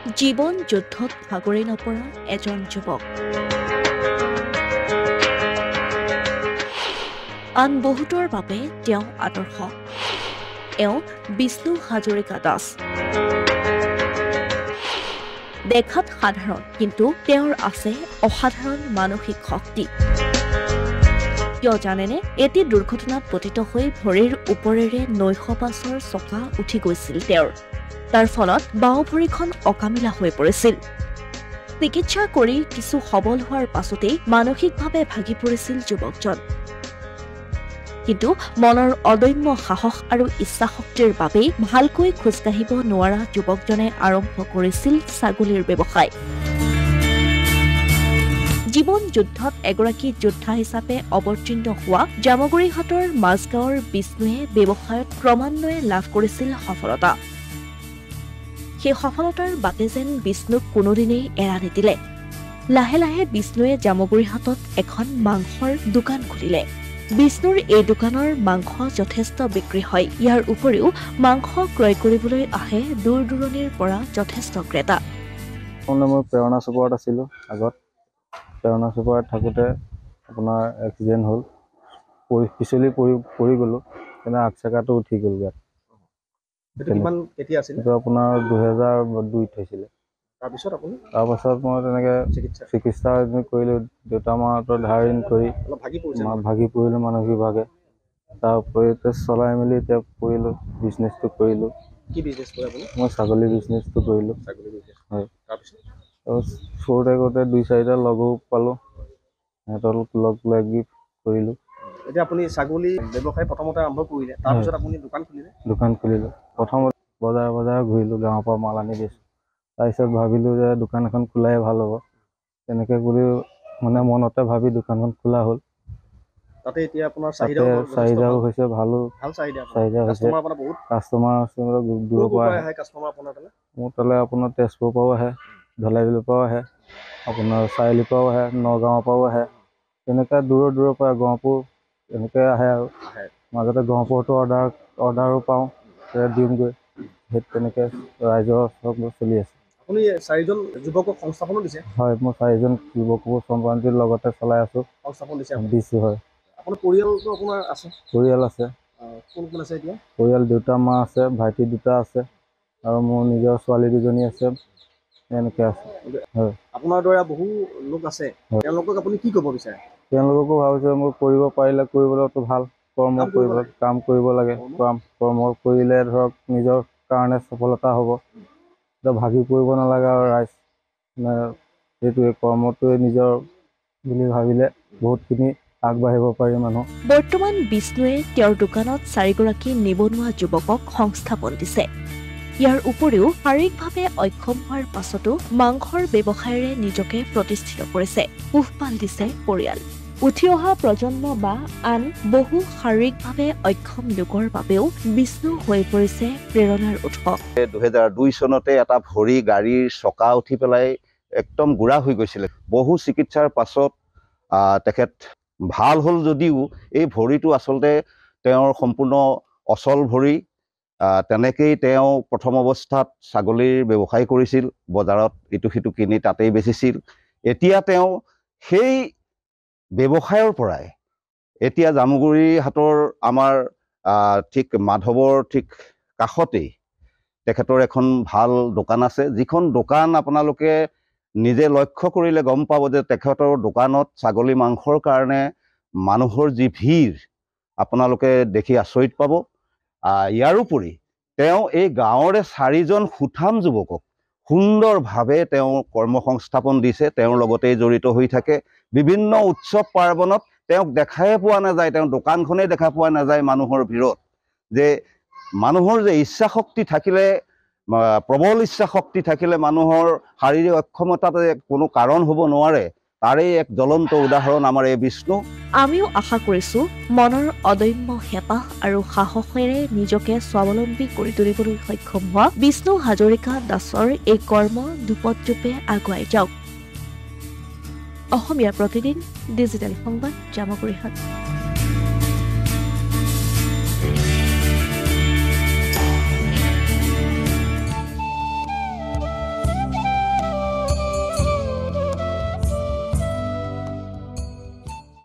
জীৱন যুদ্ধত ভাগৰি নপৰা এজন যুৱক। আন বহুতৰ বাবে তেওঁ আদৰ্শ। এওঁ বিষ্ণু হাজৰিকা দাস। দেখাত সাধাৰণ, কিন্তু তেওঁৰ আছে অসাধাৰণ মানসিক শক্তি। কিয় জানেনে? এটি দুৰ্ঘটনাত পতিত হৈ ভৰিৰ ওপৰেৰে নৈশ বাছৰ চকা উঠি গৈছিল তেওঁৰ। তাৰ ফলত বাওঁ ভৰিখন অকামিলা হৈ পৰিছিল। চিকিৎসা কৰি কিছু সবল হোৱাৰ পাছতেই মানসিকভাৱে ভাগি পৰিছিল যুৱকজন। কিন্তু মনৰ অদম্য সাহস আৰু ইচ্ছাশক্তিৰ বাবেই ভালকৈ খোজকাঢ়িব নোৱাৰা যুৱকজনে আৰম্ভ কৰিছিল ছাগলীৰ ব্যৱসায়। জীৱন যুদ্ধত এগৰাকী যোদ্ধা হিচাপে অৱতীৰ্ণ হোৱা জামুগুৰিহাটৰ মাজগাঁৱৰ বিষ্ণুৱে ব্যৱসায়ত ক্ৰমান্বয়ে লাভ কৰিছিল সফলতা। সেই সফলতাৰ বাটে যেন বিষ্ণুক কোনোদিনেই এৰা নিদিলে। লাহে লাহে বিষ্ণুৱে জামুগুৰিহাটত এখন মাংসৰ দোকান খুলিলে। বিষ্ণুৰ এই দোকানৰ মাংস যথেষ্ট বিক্ৰী হয়। ইয়াৰ উপৰিও মাংস ক্ৰয় কৰিবলৈ আহে দূৰ দূৰণিৰ পৰা যথেষ্ট ক্ৰেতা। মই প্ৰেৰণা চুপাৰত আছিলোঁ আগত। প্ৰেৰণা চুপাৰত থাকোঁতে আপোনাৰ এক্সিডেণ্ট হ'ল, পিছলি পৰি গ'লোঁ, কিন্তু আগচকাটো উঠি গ'ল গাত। এইটো আপোনাৰ 2002 হৈছিলে। তাৰপাছত মই তেনেকৈ চিকিৎসা কৰিলোঁ। দেউতামাহঁতৰ ধাৰ ঋণ কৰি ভাগি পৰিলোঁ মানসিকভাৱে। তাৰ উপৰি চলাই মেলি এতিয়া পৰিলোঁ, বিজনেছটো কৰিলোঁ। মই ছাগলী বিজনেছটো কৰিলোঁ। হয়, সৰুতে কৰোঁতে 2-4টা লগো পালোঁ, সিহঁতৰ লগ লাগি কৰিলোঁ। এতিয়া আপুনি ছাগলী ব্যৱসায় প্ৰথমতে আৰম্ভ কৰিলে, তাৰপিছত আপুনি দোকান খুলিলোঁ। প্ৰথমত বজাৰ ঘূৰিলোঁ, গাঁৱৰ পৰা মাল আনি দিছোঁ। তাৰপিছত ভাবিলোঁ যে দোকান এখন খোলাই ভাল হ'ব। তেনেকৈ বুলি মানে মনতে ভাবি দোকানখন খোলা হ'ল। তাতে এতিয়া আপোনাৰ চাহিদাও হৈছে, ভালো চাহিদা হৈছে। কাষ্টমাৰ আছে দূৰৰ পৰা আহে মোৰ তালৈ। আপোনাৰ তেজপুৰৰ পৰাও আহে, ধলাইবিলৰ পৰাও আহে, আপোনাৰ চাৰিআলিৰ পৰাও আহে, নগাঁৱৰ পৰাও আহে। তেনেকৈ দূৰৰ পৰা গহপুৰ এনেকৈ আহে আৰু মাজতে গহপুৰতো অৰ্ডাৰো পাওঁ, দিওঁগৈ। সেই তেনেকৈ ৰাইজৰ চব চলি আছে। আপুনি 4জন যুৱকক সংস্থাপনো দিছে? হয়, মই 4জন যুৱকো সম্পাদনাৰ লগতে চলাই আছোঁ। সংস্থাপন দিছোঁ। হয়, আপোনাৰ পৰিয়ালটো আপোনাৰ আছে? পৰিয়াল আছে। কোন কোন আছে এতিয়া? পৰিয়াল দেউতা মা আছে, ভাইটি 2টা আছে, আৰু মোৰ নিজৰ ছোৱালী 2জনী আছে। এনেকৈ আছে। হয়, আপোনাৰ দৰে বহু লোক আছে, তেওঁলোকক আপুনি কি ক'ব বিচাৰে? তেওঁলোককো ভাবিছোঁ মই কৰিব পাৰিলে কৰিবলৈতো ভাল, কাম কৰিব লাগে। কৰ্ম কৰিলে ধৰক নিজৰ কাৰণে সফলতা হ'ব। ভাগি পৰিব নালাগে আৰু ৰাইজ সেইটোৱে কৰ্মটোৱে নিজৰ বুলি ভাবিলে বহুতখিনি আগবাঢ়িব পাৰি মানুহ। বৰ্তমান বিষ্ণুৱে তেওঁৰ দোকানত 4গৰাকী নিবনুৱা যুৱকক সংস্থাপন দিছে। ইয়াৰ উপৰিও শাৰীৰিকভাৱে অক্ষম হোৱাৰ পাছতো মাংসৰ ব্যৱসায়েৰে নিজকে প্ৰতিষ্ঠিত কৰিছে, পোহপাল দিছে পৰিয়াল। উঠি অহা প্ৰজন্ম বা আন বহু শাৰীৰিকভাৱে অক্ষম লোকৰ বাবেও বিষ্ণু হৈ পৰিছে প্ৰেৰণাৰ উৎস। 2002 চনতে এটা ভৰি গাড়ীৰ চকা উঠি পেলাই একদম গুড়া হৈ গৈছিলে। বহু চিকিৎসাৰ পাছত তেখেত ভাল হ'ল যদিও এই ভৰিটো আচলতে তেওঁৰ সম্পূৰ্ণ অচল ভৰি। তেনেকেই তেওঁ প্ৰথম অৱস্থাত ছাগলীৰ ব্যৱসায় কৰিছিল, বজাৰত ইটো সিটো কিনি তাতেই বেচিছিল। এতিয়া তেওঁ সেই ব্যৱসায়ৰ পৰাই এতিয়া জামুগুৰিহাটৰ আমাৰ ঠিক মাধৱৰ ঠিক কাষতেই তেখেতৰ এখন ভাল দোকান আছে, যিখন দোকান আপোনালোকে নিজে লক্ষ্য কৰিলে গম পাব যে তেখেতৰ দোকানত ছাগলী মাংসৰ কাৰণে মানুহৰ যি ভিৰ আপোনালোকে দেখি আচৰিত পাব। ইয়াৰোপৰি তেওঁ এই গাঁৱৰে 4জন সুঠাম যুৱকক সুন্দৰভাৱে তেওঁ কৰ্মসংস্থাপন দিছে। তেওঁৰ লগতেই জড়িত হৈ থাকে। বিভিন্ন উৎসৱ পাৰ্বণত তেওঁক দেখাই পোৱা নাযায়, তেওঁ দোকানখনেই দেখা পোৱা নাযায় মানুহৰ ভিৰত। যে মানুহৰ যে ইচ্ছা শক্তি থাকিলে, প্ৰবল ইচ্ছা শক্তি থাকিলে মানুহৰ শাৰীৰিক অক্ষমতাতে কোনো কাৰণ হ'ব নোৱাৰে, তাৰেই এক জ্বলন্ত উদাহৰণ আমাৰ এই বিষ্ণু। আমিও আশা কৰিছো মনৰ অদম্য হেঁপাহ আৰু সাহসেৰে নিজকে স্বাৱলম্বী কৰি তুলিবলৈ সক্ষম হোৱা বিষ্ণু হাজৰিকা দাসৰ এই কৰ্ম দুপদৰূপে আগুৱাই যাওক। অসমীয়া প্ৰতিদিন, ডিজিটেল সংবাদ, জামুগুৰিহাট।